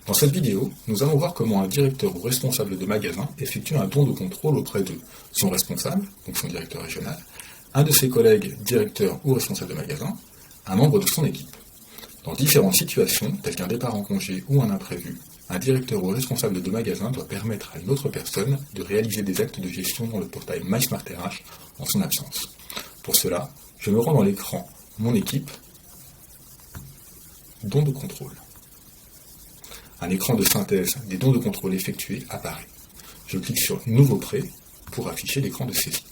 Dans cette vidéo, nous allons voir comment un directeur ou responsable de magasin effectue un don de contrôle auprès de son responsable, donc son directeur régional, un de ses collègues directeurs ou responsables de magasin, un membre de son équipe. Dans différentes situations, telles qu'un départ en congé ou un imprévu, un directeur ou responsable de magasin doit permettre à une autre personne de réaliser des actes de gestion dans le portail MySmartRH en son absence. Pour cela, je me rends dans l'écran Mon équipe, Don de contrôle. Un écran de synthèse des dons de contrôle effectués apparaît. Je clique sur Nouveau prêt pour afficher l'écran de saisie.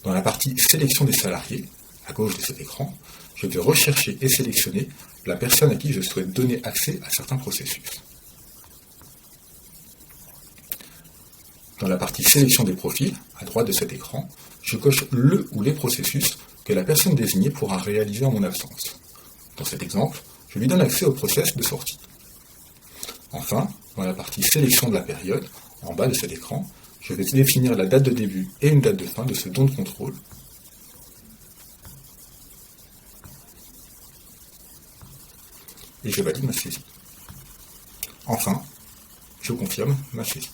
Dans la partie Sélection des salariés, à gauche de cet écran, je vais rechercher et sélectionner la personne à qui je souhaite donner accès à certains processus. Dans la partie Sélection des profils, à droite de cet écran, je coche le ou les processus que la personne désignée pourra réaliser en mon absence. Dans cet exemple, je lui donne accès au process de sortie. Enfin, dans la partie Sélection de la période, en bas de cet écran, je vais définir la date de début et une date de fin de ce don de contrôle. Et je valide ma saisie. Enfin, je confirme ma saisie.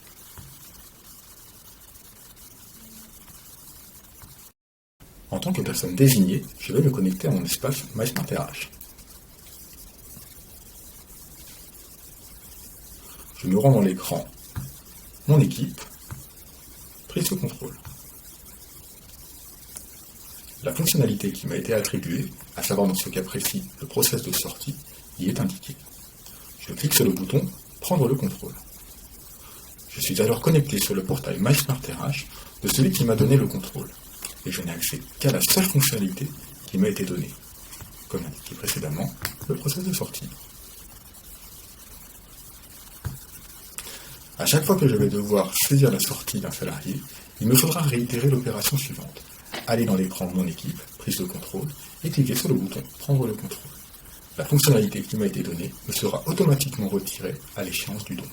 En tant que personne désignée, je vais me connecter à mon espace MySmartRH. Je me rends dans l'écran Mon équipe, Prise de contrôle. La fonctionnalité qui m'a été attribuée, à savoir dans ce cas précis le process de sortie, y est indiquée. Je clique sur le bouton Prendre le contrôle. Je suis alors connecté sur le portail MySmartRH de celui qui m'a donné le contrôle, et je n'ai accès qu'à la seule fonctionnalité qui m'a été donnée, comme indiqué précédemment, le process de sortie. À chaque fois que je vais devoir saisir la sortie d'un salarié, il me faudra réitérer l'opération suivante. Aller dans l'écran Mon équipe, Prise de contrôle, et cliquer sur le bouton Prendre le contrôle. La fonctionnalité qui m'a été donnée me sera automatiquement retirée à l'échéance du don.